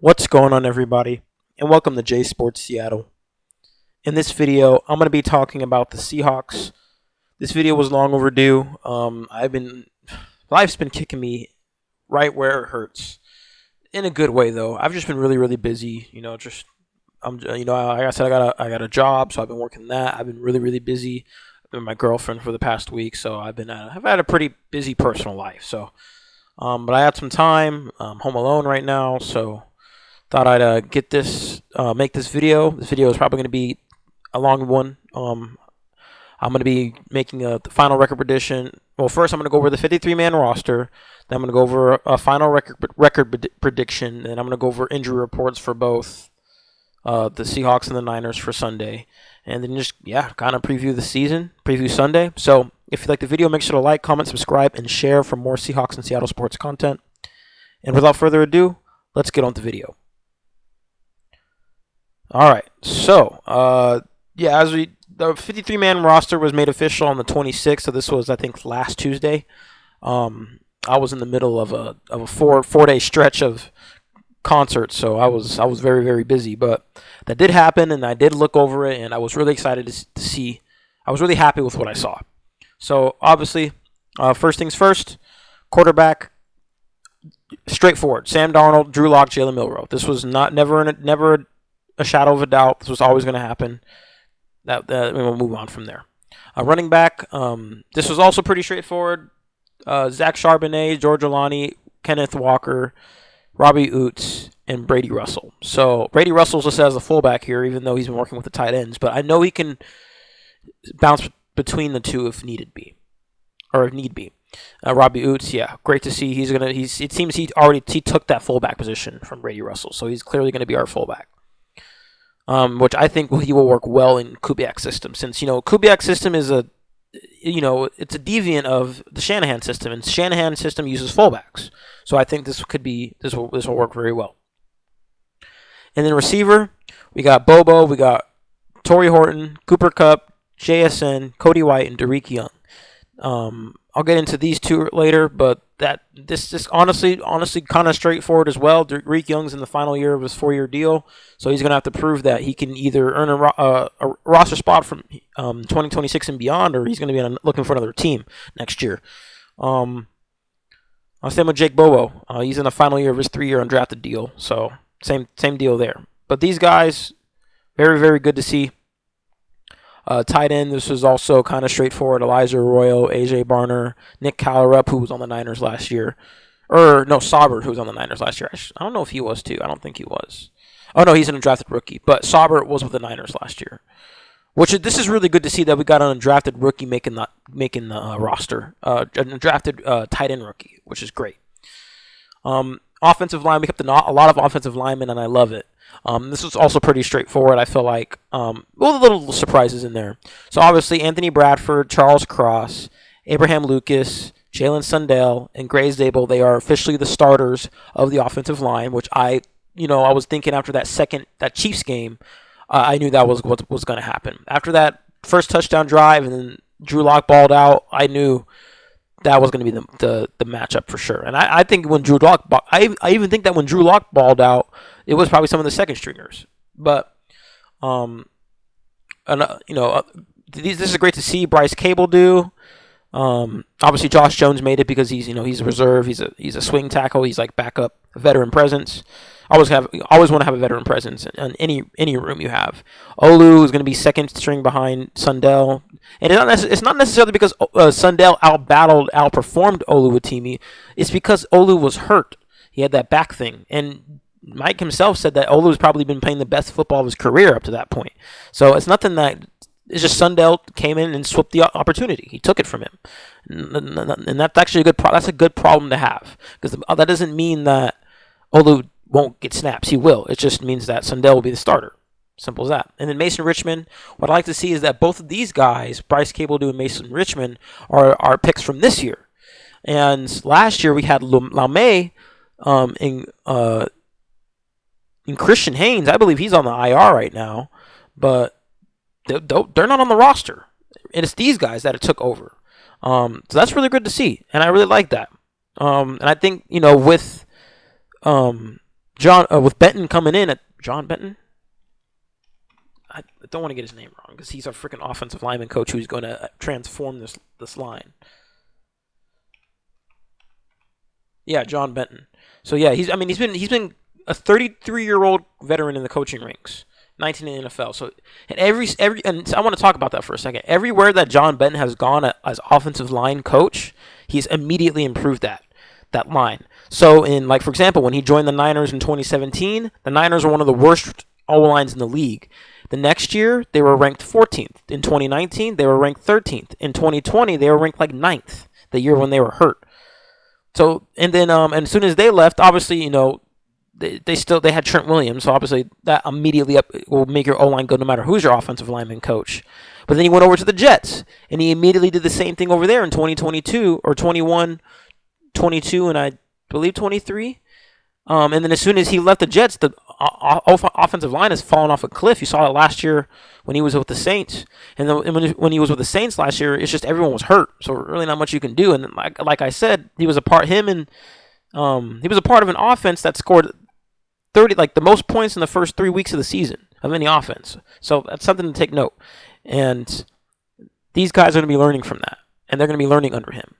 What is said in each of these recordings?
What's going on, everybody, and welcome to J Sports Seattle. In this video, I'm going to be talking about the Seahawks. This video was long overdue. Life's been kicking me right where it hurts, in a good way though. I've just been really busy. Like I said, I got a job, so I've been working that. I've been really busy. I've been with my girlfriend for the past week, so I've had a pretty busy personal life. But I had some time. I'm home alone right now, so thought I'd make this video. This video is probably going to be a long one. I'm going to be making the final record prediction. Well, first I'm going to go over the 53-man roster. Then I'm going to go over a final record prediction. And I'm going to go over injury reports for both the Seahawks and the Niners for Sunday. And then kind of preview the season, preview Sunday. So if you like the video, make sure to like, comment, subscribe, and share for more Seahawks and Seattle sports content. And without further ado, let's get on the video. All right, so the 53-man roster was made official on the 26th. So this was, I think, last Tuesday. I was in the middle of a four-day stretch of concerts, so I was very busy. But that did happen, and I did look over it, and I was really excited to see. I was really happy with what I saw. So obviously, first things first, quarterback. Straightforward. Sam Darnold, Drew Lock, Jalen Milroe. This was never a shadow of a doubt. This was always going to happen. We'll move on from there. Running back. This was also pretty straightforward. Zach Charbonnet, George Alani, Kenneth Walker, Robbie Oots, and Brady Russell. So Brady Russell's listed as a fullback here, even though he's been working with the tight ends. But I know he can bounce between the two if need be. Robbie Oots, great to see. It seems he took that fullback position from Brady Russell, so he's clearly going to be our fullback. Which I think he will work well in Kubiak's system, since Kubiak's system is it's a deviant of the Shanahan system, and Shanahan's system uses fullbacks. So I think this will work very well. And then receiver, we got Bobo, we got Torrey Horton, Cooper Kupp, JSN, Cody White, and Derek Young. I'll get into these two later, but this is honestly kind of straightforward as well. Derek Young's in the final year of his 4-year deal, so he's going to have to prove that he can either earn a roster spot from 2026 and beyond, or he's going to be looking for another team next year. I'll stay with Jake Bobo. He's in the final year of his 3-year undrafted deal, so same deal there. But these guys, very good to see. Tight end, this was also kind of straightforward. Elijah Arroyo, AJ Barner, Nick Callerup, who was on the Niners last year. Saubert, who was on the Niners last year. I don't know if he was too. I don't think he was. Oh, no, he's an undrafted rookie. But Saubert was with the Niners last year. This is really good to see that we got an undrafted rookie making the roster. An undrafted tight end rookie, which is great. Offensive line, we kept a lot of offensive linemen, and I love it. This was also pretty straightforward, I feel like. The little surprises in there. So obviously Anthony Bradford, Charles Cross, Abraham Lucas, Jalen Sundell, and Grace Dable, they are officially the starters of the offensive line, which I was thinking after that Chiefs game, I knew that was what was going to happen. After that first touchdown drive and then Drew Lock balled out, I knew that was going to be the matchup for sure. And I think when Drew Lock, I even think that when Drew Lock balled out, it was probably some of the second stringers. But this is great to see Bryce Cable do. Obviously Josh Jones made it because he's a reserve. He's a swing tackle. He's like backup veteran presence. Always want to have a veteran presence in any room you have. Olu is going to be second string behind Sundell, and it's not necessarily because Sundell outperformed Oluwatimi. It's because Olu was hurt. He had that back thing, and Mike himself said that Olu's probably been playing the best football of his career up to that point. So it's nothing that. It's just Sundell came in and swept the opportunity. He took it from him, and that's actually that's a good problem to have, because that doesn't mean that Olu won't get snaps. He will. It just means that Sundell will be the starter. Simple as that. And then Mason Richmond, what I like to see is that both of these guys, Bryce Cable and Mason Richmond, are picks from this year. And last year we had Lamé in Christian Haynes. I believe he's on the IR right now, but they're not on the roster. And it's these guys that it took over. So that's really good to see, and I really like that. And I think with John with Benton coming in at John Benton. I don't want to get his name wrong because he's our freaking offensive lineman coach who's going to transform this line. Yeah, John Benton. So yeah, he's been a 33-year-old veteran in the coaching ranks, 19 in the NFL. So and and I want to talk about that for a second. Everywhere that John Benton has gone as offensive line coach, he's immediately improved that line. So for example, when he joined the Niners in 2017, the Niners were one of the worst O-lines in the league. The next year, they were ranked 14th. In 2019, they were ranked 13th. In 2020, they were ranked like 9th, the year when they were hurt. So, and then, and as soon as they left, obviously, they had Trent Williams, so obviously that immediately will make your O-line good no matter who's your offensive lineman coach. But then he went over to the Jets, and he immediately did the same thing over there in 2022, or 21, 22, and I believe 23. And then as soon as he left the Jets, the offensive line has fallen off a cliff. You saw it last year when he was with the Saints. And then when he was with the Saints last year, it's just everyone was hurt. So really not much you can do. And like I said, he was a part of an offense that scored 30, like the most points in the first 3 weeks of the season of any offense. So that's something to take note. And these guys are going to be learning from that. And they're going to be learning under him.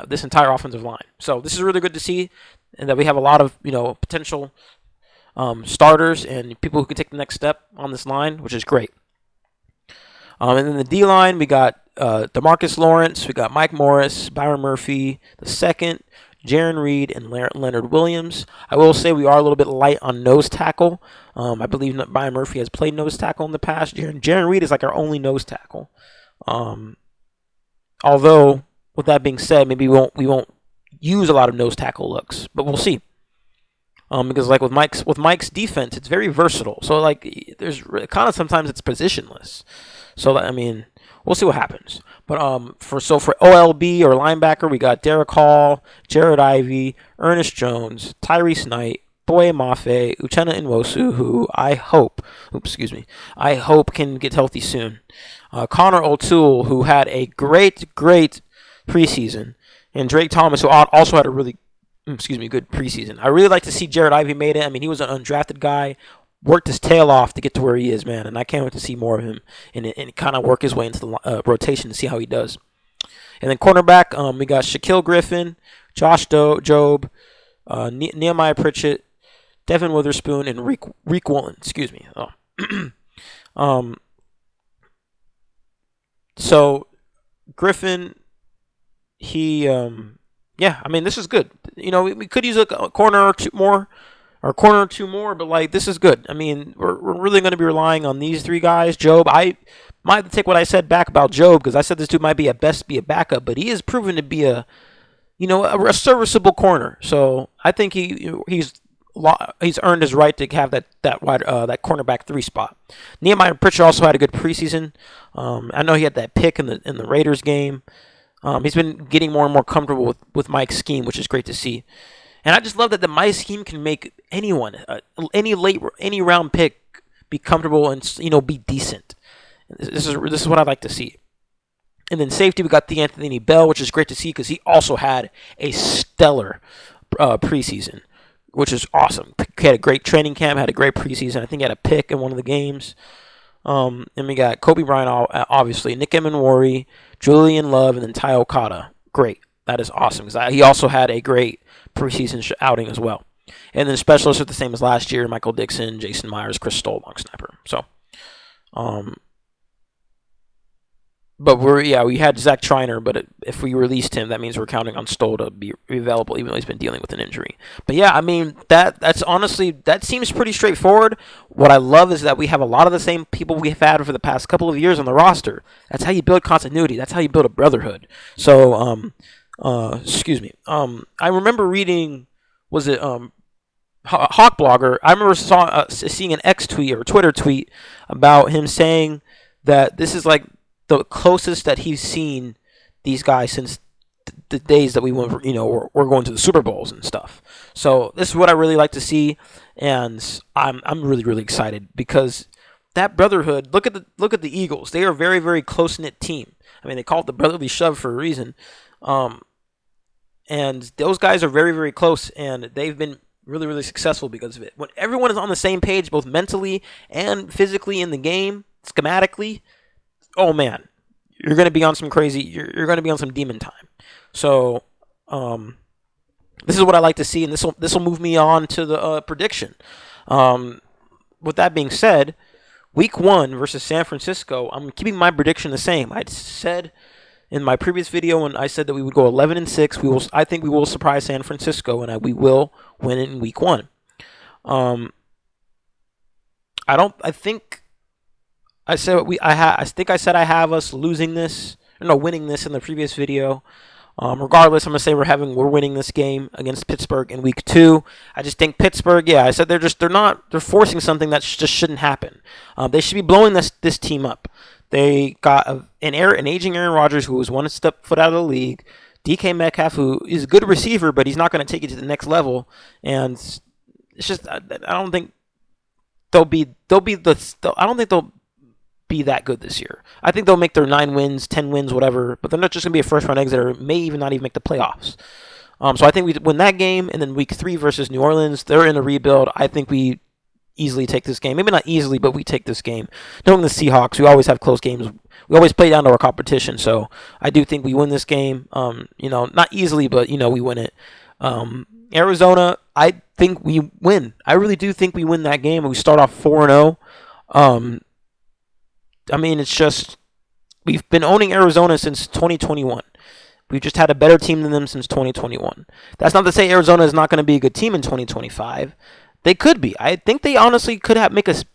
This entire offensive line. So this is really good to see, and that we have a lot of potential starters and people who can take the next step on this line, which is great. And then the D line, we got DeMarcus Lawrence, we got Mike Morris, Byron Murphy the second, Jaron Reed, and Leonard Williams. I will say we are a little bit light on nose tackle. I believe that Byron Murphy has played nose tackle in the past. Jaron Reed is like our only nose tackle. Although, with that being said, maybe we won't use a lot of nose tackle looks, but we'll see. Because like with Mike's defense, it's very versatile. So like there's kind of sometimes it's positionless. So we'll see what happens. But for OLB or linebacker, we got Derek Hall, Jared Ivey, Ernest Jones, Tyrese Knight, Boye Mafe, Uchenna Nwosu, who I hope can get healthy soon. Connor O'Toole, who had a great preseason, and Drake Thomas, who also had a really good preseason. I really like to see Jared Ivey made it. He was an undrafted guy, worked his tail off to get to where he is, man, and I can't wait to see more of him and kind of work his way into the rotation to see how he does. And then cornerback, we got Shaquille Griffin, Josh Jobe, Nehemiah Pritchett, Devin Witherspoon, and Reek Woolen. Excuse me. So Griffin, this is good. We could use a corner or two more, but this is good. We're really going to be relying on these three guys. Jobe, I might have to take what I said back about Jobe, because I said this dude might be be a backup, but he is proven to be a serviceable corner. So I think he's earned his right to have that cornerback 3 spot. Nehemiah Pritchett also had a good preseason. I know he had that pick in the Raiders game. He's been getting more and more comfortable with Mike's scheme, which is great to see. And I just love that my scheme can make anyone, any round pick, be comfortable and be decent. This is what I like to see. And then safety, we got the Anthony Bell, which is great to see because he also had a stellar preseason, which is awesome. He had a great training camp, had a great preseason. I think he had a pick in one of the games. And we got Kobe Bryant, obviously, Nick Emenwari, Julian Love, and then Ty Okada. Great. That is awesome because he also had a great preseason outing as well. And then specialists are the same as last year: Michael Dixon, Jason Myers, Chris Stoll, long snapper. So, but we had Zach Triner, but if we released him, that means we're counting on Stoll to be available, even though he's been dealing with an injury. But yeah, that's honestly, that seems pretty straightforward. What I love is that we have a lot of the same people we've had for the past couple of years on the roster. That's how you build continuity. That's how you build a brotherhood. So, I remember reading, was it Hawk Blogger? I remember seeing an X tweet or Twitter tweet about him saying that this is like the closest that he's seen these guys since the days that we went, we're going to the Super Bowls and stuff. So this is what I really like to see, and I'm really, really excited because that brotherhood. Look at the Eagles. They are a very, very close knit team. They call it the brotherly shove for a reason. And those guys are very, very close, and they've been really, really successful because of it. When everyone is on the same page, both mentally and physically in the game, schematically, oh man, you're going to be on some crazy, you're going to be on some demon time. So, this is what I like to see, and this will move me on to the prediction. With that being said, Week 1 versus San Francisco, I'm keeping my prediction the same. I said in my previous video when I said that we would go 11-6, I think we will surprise San Francisco, and we will win it in Week 1. I think I said I have us losing this, winning this in the previous video. Regardless, I'm gonna say we're winning this game against Pittsburgh in Week 2. I just think Pittsburgh, I said they're forcing something that just shouldn't happen. They should be blowing this team up. They got an aging Aaron Rodgers who was one foot out of the league. DK Metcalf, who is a good receiver, but he's not going to take it to the next level. And it's just I don't think they'll be that good this year. I think they'll make their 9 wins, 10 wins, whatever, but they're not just going to be a first round exit or may even not even make the playoffs. So I think we win that game, and then Week 3 versus New Orleans, they're in a rebuild. I think we easily take this game. Maybe not easily, but we take this game. Knowing the Seahawks, we always have close games. We always play down to our competition, so I do think we win this game. Not easily, but we win it. Arizona, I think we win. I really do think we win that game. We start off 4-0. It's just we've been owning Arizona since 2021. We've just had a better team than them since 2021. That's not to say Arizona is not going to be a good team in 2025. They could be. I think they honestly could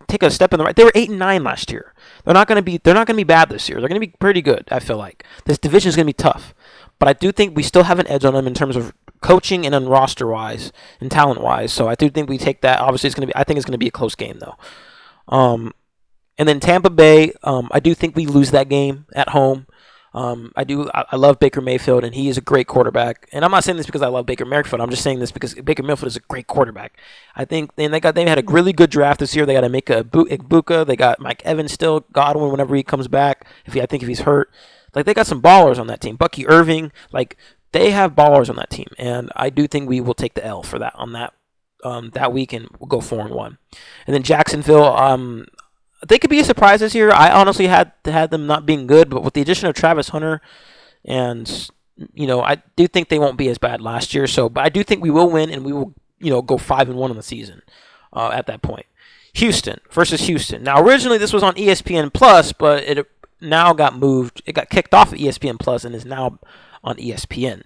take a step in the right. They were 8-9 last year. They're not going to be bad this year. They're going to be pretty good. I feel like this division is going to be tough, but I do think we still have an edge on them in terms of coaching and on roster wise and talent wise. So I do think we take that. Obviously, I think it's going to be a close game though. And then Tampa Bay, I do think we lose that game at home. I love Baker Mayfield, and he is a great quarterback. And I'm not saying this because I love Baker Mayfield. I'm just saying this because Baker Mayfield is a great quarterback. I think they had a really good draft this year. They got to make Ibuka. They got Mike Evans still, Godwin whenever he comes back. I think if he's hurt, they got some ballers on that team. Bucky Irving, they have ballers on that team, and I do think we will take the L for that on that week, and we'll go 4-1. And then Jacksonville, they could be a surprise this year. I honestly had them not being good, but with the addition of Travis Hunter, and I do think they won't be as bad last year. But I do think we will win, and we will go 5-1 in the season at that point. Houston versus Houston. Now originally this was on ESPN Plus, but it now got moved. It got kicked off of ESPN Plus and is now on ESPN.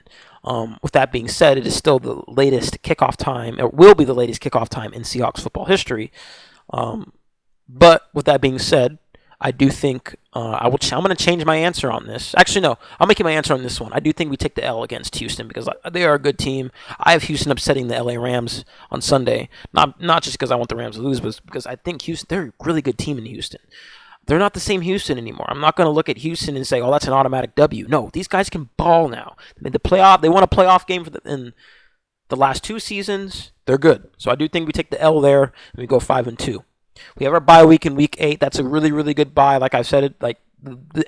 With that being said, it is still the latest kickoff time. It will be the latest kickoff time in Seahawks football history. But with that being said, I do think I'm going to change my answer on this. Actually, no, I'm making my answer on this one. I do think we take the L against Houston because they are a good team. I have Houston upsetting the LA Rams on Sunday. Not just because I want the Rams to lose, but because I think they're a really good team in Houston. They're not the same Houston anymore. I'm not going to look at Houston and say, "Oh, that's an automatic W." No, these guys can ball now. They made the playoff. They won a playoff game in the last 2 seasons. They're good. So I do think we take the L there and we go 5-2. We have our bye week in Week 8. That's a really, really good bye. Like I've said, the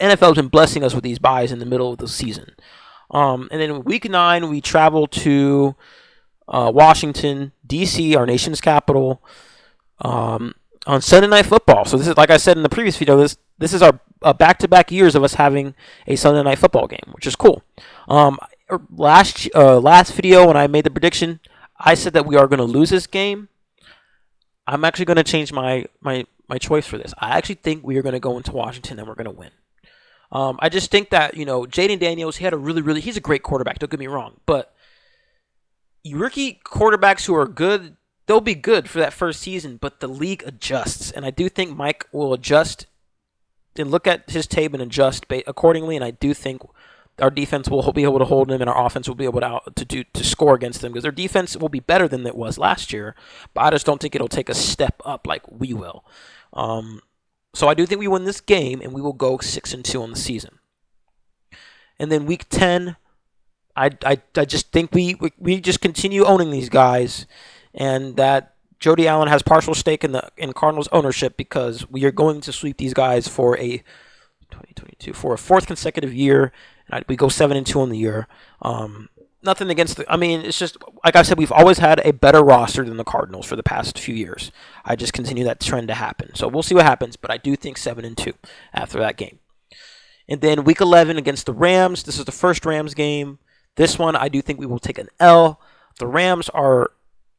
NFL has been blessing us with these byes in the middle of the season. And then in Week 9, we travel to Washington, D.C., our nation's capital, on Sunday Night Football. So this is, like I said in the previous video, this is our back-to-back years of us having a Sunday Night Football game, which is cool. Last video when I made the prediction, I said that we are going to lose this game. I'm actually going to change my choice for this. I actually think we are going to go into Washington and we're going to win. I just think that, Jaden Daniels, he's a great quarterback, don't get me wrong. But rookie quarterbacks who are good, they'll be good for that first season, but the league adjusts. And I do think Mike will adjust and look at his tape and adjust accordingly. And I do think our defense will be able to hold them, and our offense will be able to score against them because their defense will be better than it was last year. But I just don't think it'll take a step up like we will. So I do think we win this game, and we will go 6-2 on the season. And then Week 10, I just think we just continue owning these guys, and that Jody Allen has partial stake in Cardinals ownership because we are going to sweep these guys for a 2022 for a 4th consecutive year. And we go 7-2 on the year. nothing against the. I mean, it's just like I said, we've always had a better roster than the Cardinals for the past few years. I just continue that trend to happen. So we'll see what happens, but I do think 7-2 after that game. And then Week 11 against the Rams. This is the first Rams game. This one, I do think we will take an L. The Rams are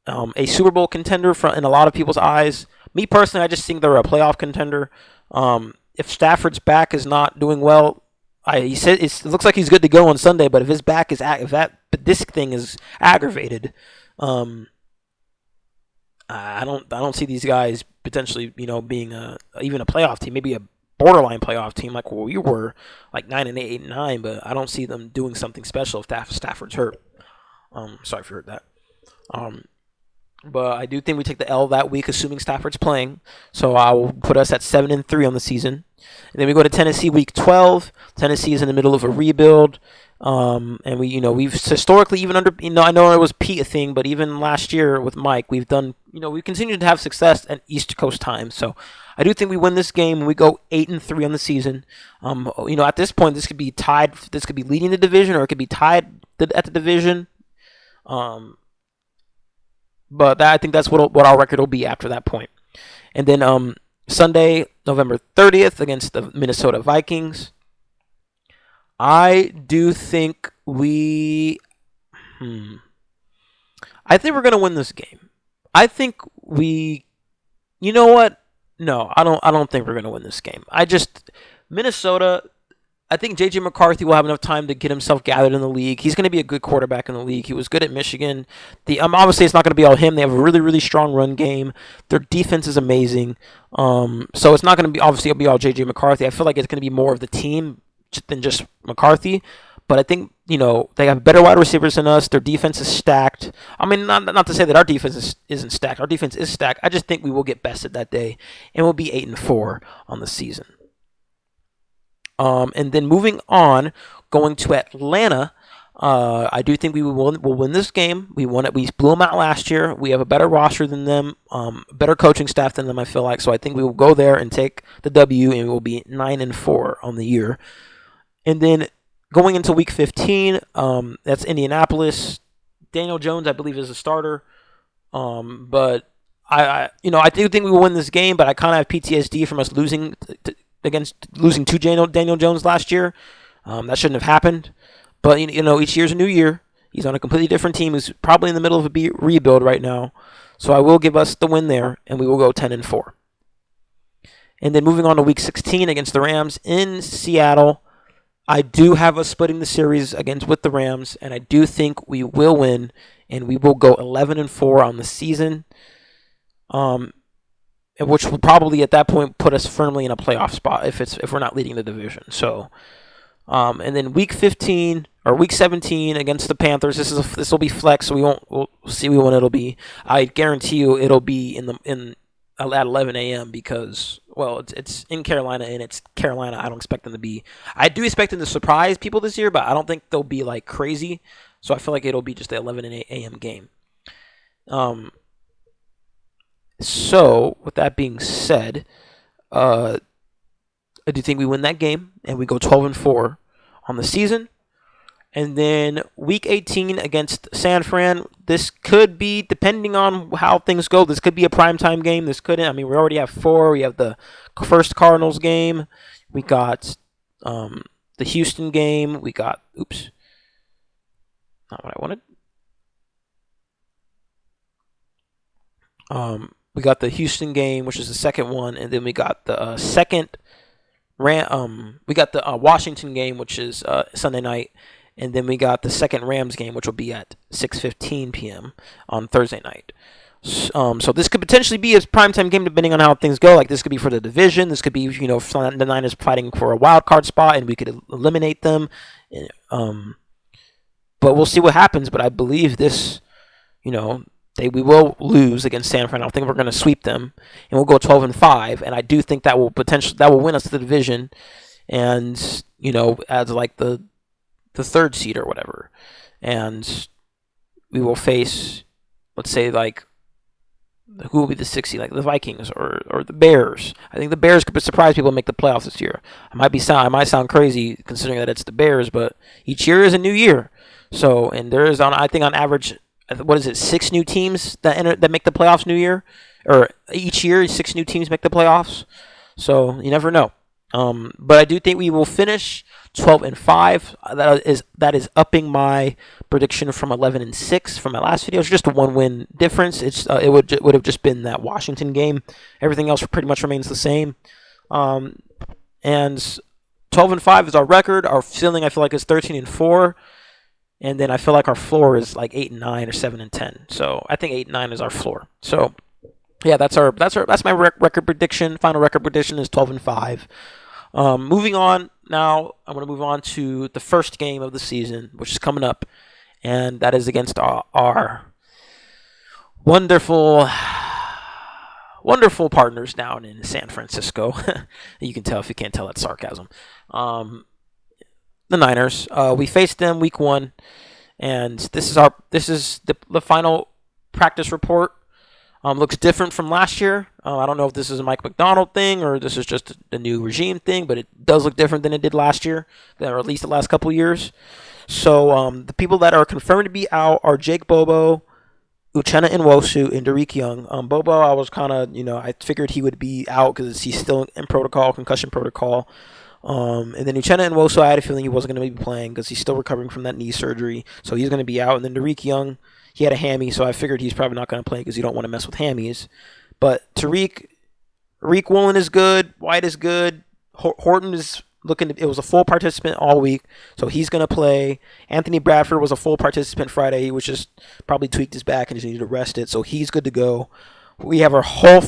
a Super Bowl contender in a lot of people's eyes. Me personally, I just think they're a playoff contender. If Stafford's back is not doing well, he said it looks like he's good to go on Sunday. But if his back is if that disc thing is aggravated, I don't see these guys potentially being even a playoff team, maybe a borderline playoff team like we were, like 9-8, 8-9. But I don't see them doing something special if Stafford's hurt. Sorry if you heard that. But I do think we take the L that week, assuming Stafford's playing. So I will put us at 7-3 on the season. And then we go to Tennessee week 12. Tennessee is in the middle of a rebuild. And we've historically, even under, I know it was Pete a thing, but even last year with Mike, we've done, we continued to have success at East Coast time. So I do think we win this game and we go 8-3 on the season. At this point, this could be tied. This could be leading the division, or it could be tied at the division. But I think that's what our record will be after that point. And then Sunday, November 30th, against the Minnesota Vikings. I do think I think we're going to win this game. I think you know what? No, I don't think we're going to win this game. Minnesota, I think J.J. McCarthy will have enough time to get himself gathered in the league. He's going to be a good quarterback in the league. He was good at Michigan. Obviously, it's not going to be all him. They have a really, really strong run game. Their defense is amazing. So it's not going to be, obviously, it'll be all J.J. McCarthy. I feel like it's going to be more of the team than just McCarthy. But I think, they have better wide receivers than us. Their defense is stacked. I mean, not to say that our defense isn't stacked. Our defense is stacked. I just think we will get bested that day, and we'll be 8-4 on the season. And then moving on, going to Atlanta, I do think we'll win this game. We won it. We blew them out last year. We have a better roster than them, better coaching staff than them, I feel like. So I think we will go there and take the W, and we'll be 9-4 on the year. And then going into Week 15, that's Indianapolis. Daniel Jones, I believe, is a starter. But I do think we will win this game. But I kind of have PTSD from us losing to Daniel Jones last year. That shouldn't have happened. But, each year's a new year. He's on a completely different team. He's probably in the middle of a rebuild right now. So I will give us the win there, and we will go 10-4. And then moving on to Week 16 against the Rams in Seattle. I do have us splitting the series with the Rams, and I do think we will win, and we will go 11-4 on the season. Which will probably at that point put us firmly in a playoff spot if we're not leading the division. So, and then Week 15 or Week 17 against the Panthers. This will be flex, so we'll see when it'll be. I guarantee you it'll be at 11 a.m. because it's in Carolina, and it's Carolina. I don't expect them to be. I do expect them to surprise people this year, but I don't think they'll be like crazy. So I feel like it'll be just the 11 a.m. game. So, with that being said, I do think we win that game, and we go 12-4 on the season. And then Week 18 against San Fran, this could be, depending on how things go, this could be a primetime game. This couldn't. I mean, we already have 4. We have the first Cardinals game. We got the Houston game. We got, not what I wanted. We got the Houston game, which is the second one, and then we got the we got the Washington game, which is Sunday night, and then we got the second Rams game, which will be at 6:15 p.m. on Thursday night. So this could potentially be a primetime game, depending on how things go. Like, this could be for the division. This could be, the Niners fighting for a wild card spot, and we could eliminate them. But we'll see what happens. But I believe this, we will lose against San Fran. I don't think we're going to sweep them, and we'll go 12-5. And I do think that will win us the division, and as like the third seed or whatever. And we will face, let's say, like, who will be the 6th seed, like the Vikings or the Bears. I think the Bears could surprise people and make the playoffs this year. I might sound crazy considering that it's the Bears, but each year is a new year. So, and there is I think on average, what is it, 6 new teams that make the playoffs new year, or each year 6 new teams make the playoffs. So you never know. But I do think we will finish 12-5. That is upping my prediction from 11-6 from my last video. It's just a 1 win difference. It would have just been that Washington game. Everything else pretty much remains the same. And 12-5 is our record. Our ceiling, I feel like, is 13-4. And then I feel like our floor is like 8-9 or 7-10. So I think 8-9 is our floor. So yeah, that's my record prediction. Final record prediction is 12-5. Moving on now, I'm going to move on to the first game of the season, which is coming up, and that is against our wonderful partners down in San Francisco. You can tell if you can't tell, that's sarcasm. The Niners. We faced them week 1, and this is the final practice report. Looks different from last year. I don't know if this is a Mike McDonald thing or this is just a new regime thing, but it does look different than it did last year, or at least the last couple years. So the people that are confirmed to be out are Jake Bobo, Uchenna Nwosu, and Derek Young. Bobo, I was kind of, I figured he would be out because he's still in concussion protocol. And then Uchenna Nwosu, I had a feeling he wasn't going to be playing because he's still recovering from that knee surgery, so he's going to be out. And then Derek Young, he had a hammy, so I figured he's probably not going to play because you don't want to mess with hammies. But Tariq Woolen is good. White is good. Horton is it was a full participant all week, so he's going to play. Anthony Bradford was a full participant Friday. He was just probably tweaked his back and just needed to rest it, so he's good to go. We have our whole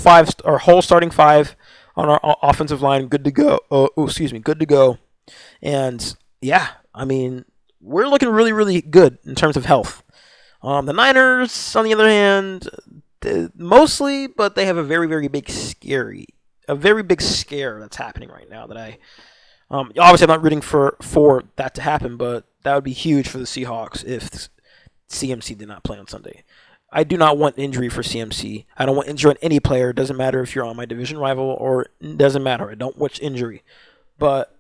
starting 5 on our offensive line good to go. Good to go. And yeah, I mean, we're looking really, really good in terms of health. The Niners, on the other hand, mostly, but they have a very, very big scare that's happening right now. That obviously I'm not rooting for that to happen, but that would be huge for the Seahawks if CMC did not play on Sunday. I do not want injury for CMC. I don't want injury on any player. It doesn't matter if you're on my division rival or it doesn't matter. I don't wish injury, but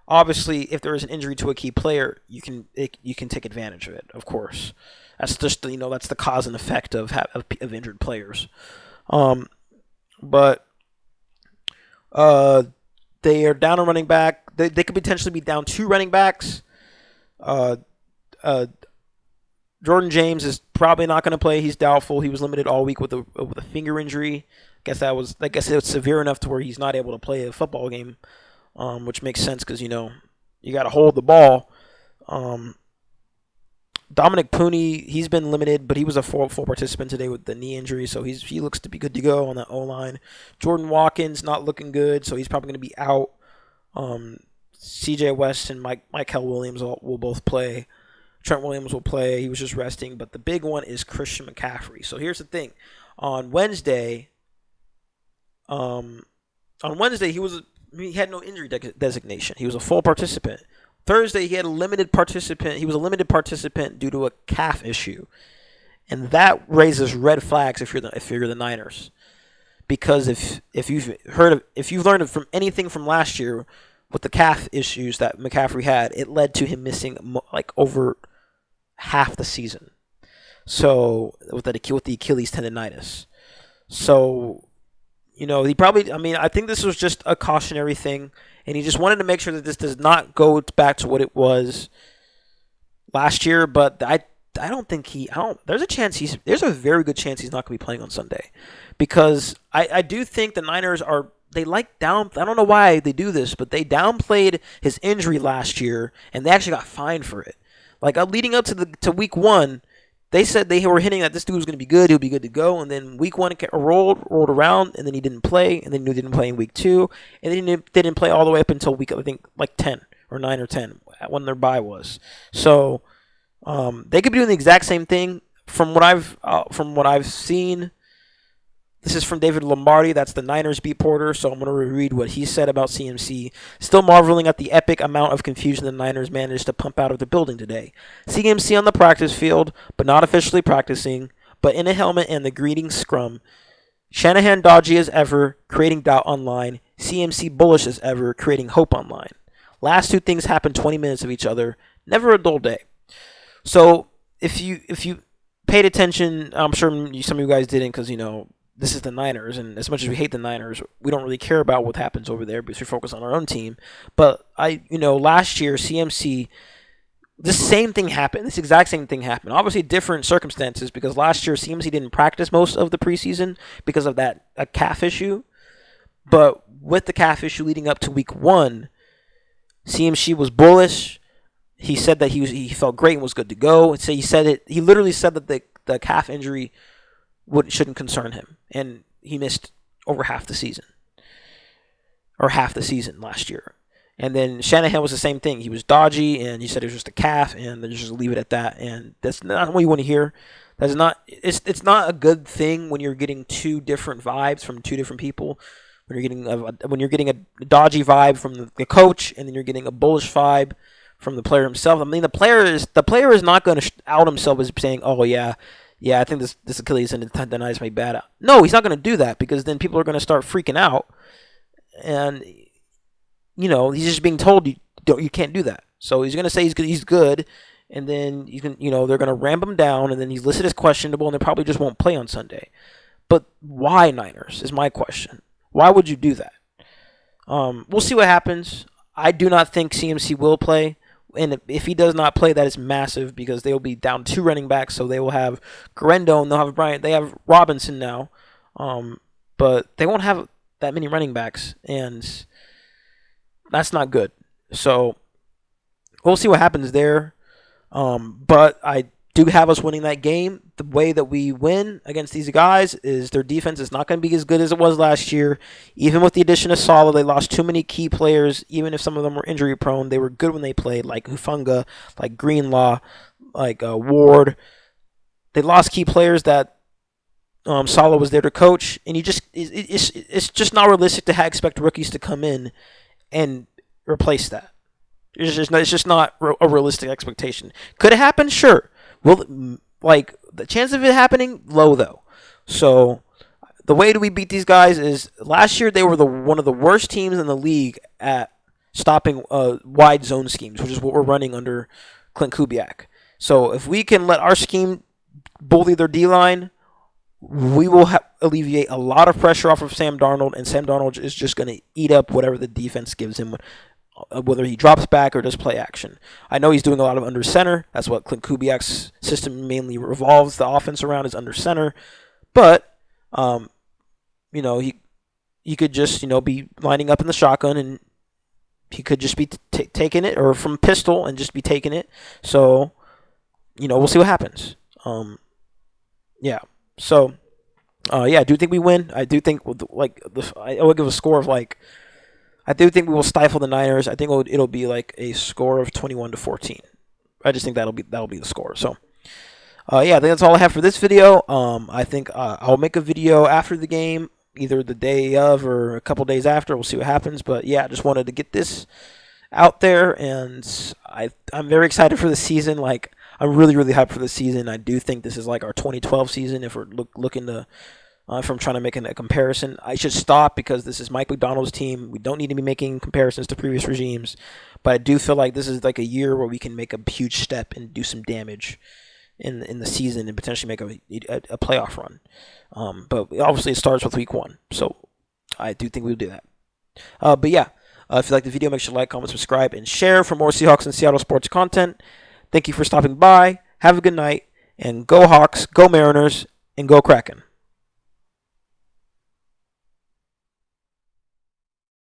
obviously, if there is an injury to a key player, you can take advantage of it. Of course. That's just that's the cause and effect of injured players, but they are down a running back. They could potentially be down 2 running backs. Jordan James is probably not going to play. He's doubtful. He was limited all week with a finger injury. I guess it was severe enough to where he's not able to play a football game, which makes sense because you got to hold the ball. Dominic Pooney, he's been limited, but he was a full participant today with the knee injury, so he looks to be good to go on that O-line. Jordan Watkins not looking good, so he's probably going to be out. C.J. West and Michael Williams will both play. Trent Williams will play. He was just resting, but the big one is Christian McCaffrey. So here's the thing: on Wednesday, he had no injury designation. He was a full participant. Thursday, he had a limited participant. He was a limited participant due to a calf issue, and that raises red flags if you're the Niners, because if you've learned from anything from last year with the calf issues that McCaffrey had, it led to him missing over half the season. So with the Achilles tendonitis, so he probably. I mean, I think this was just a cautionary thing. And he just wanted to make sure that this does not go back to what it was last year. But I don't think there's a very good chance he's not going to be playing on Sunday, because I do think the Niners I don't know why they do this, but they downplayed his injury last year, and they actually got fined for it. Like leading up to week 1, they said they were hinting that this dude was going to be good, he'll be good to go, and then week 1 rolled around, and then he didn't play, and then he didn't play in week 2, and then they didn't play all the way up until week, I think, like 10 or 9 or 10 when their bye was. So they could be doing the exact same thing. From what I've seen, this is from David Lombardi. That's the Niners beat reporter. So I'm going to reread what he said about CMC. Still marveling at the epic amount of confusion the Niners managed to pump out of the building today. CMC on the practice field, but not officially practicing, but in a helmet and the greeting scrum. Shanahan dodgy as ever, creating doubt online. CMC bullish as ever, creating hope online. Last 2 things happened 20 minutes of each other. Never a dull day. So if you paid attention, I'm sure some of you guys didn't because this is the Niners, and as much as we hate the Niners, we don't really care about what happens over there because we focus on our own team. But last year CMC, this same thing happened. This exact same thing happened. Obviously, different circumstances because last year CMC didn't practice most of the preseason because of a calf issue. But with the calf issue leading up to week 1, CMC was bullish. He said that he felt great and was good to go. And so he literally said that the calf injury shouldn't concern him, and he missed over half the season last year. And then Shanahan was the same thing. He was dodgy, and he said it was just a calf, and then just leave it at that. And that's not what you want to hear. That's not. It's not a good thing when you're getting two different vibes from two different people. When you're getting a dodgy vibe from the coach, and then you're getting a bullish vibe from the player himself. I mean, the player is not going to out himself as saying, "Oh yeah, I think this Achilles tendonitis may be bad." No, he's not going to do that because then people are going to start freaking out, and he's just being told you can't do that. So he's going to say he's good, and then they're going to ramp him down, and then he's listed as questionable, and they probably just won't play on Sunday. But why, Niners, is my question. Why would you do that? We'll see what happens. I do not think CMC will play. And if he does not play, that is massive because they will be down 2 running backs. So they will have Garendo, they'll have Bryant. They have Robinson now. But they won't have that many running backs. And that's not good. So we'll see what happens there. But I do have us winning that game. The way that we win against these guys is their defense is not going to be as good as it was last year. Even with the addition of Saleh, they lost too many key players. Even if some of them were injury prone, they were good when they played, like Hufanga, like Greenlaw, like Ward. They lost key players that Saleh was there to coach, and it's just not realistic to expect rookies to come in and replace that. It's just not a realistic expectation. Could it happen? Sure. Well, the chance of it happening, low though. So the way that we beat these guys is last year they were one of the worst teams in the league at stopping wide zone schemes, which is what we're running under Clint Kubiak. So if we can let our scheme bully their D-line, we will alleviate a lot of pressure off of Sam Darnold, and Sam Darnold is just going to eat up whatever the defense gives him, whether he drops back or does play action. I know he's doing a lot of under center. That's what Clint Kubiak's system mainly revolves the offense around, is under center. But, he could just, be lining up in the shotgun, and he could just be taking it, or from pistol and just be taking it. So, we'll see what happens. Yeah. So, I do think we win. I do think, I would give a score of I do think we will stifle the Niners. I think it'll be like a score of 21-14. I just think that'll be the score. So, I think that's all I have for this video. I think I'll make a video after the game, either the day of or a couple days after. We'll see what happens. But yeah, I just wanted to get this out there, and I'm very excited for the season. I'm really, really hyped for the season. I do think this is like our 2012 season. If we're looking to if I'm trying to make a comparison, I should stop because this is Mike McDonald's team. We don't need to be making comparisons to previous regimes, but I do feel like this is like a year where we can make a huge step and do some damage in the season and potentially make a playoff run. But obviously it starts with week 1, so I do think we'll do that. But yeah, if you like the video, make sure to like, comment, subscribe, and share for more Seahawks and Seattle sports content. Thank you for stopping by. Have a good night, and go Hawks, go Mariners, and go Kraken.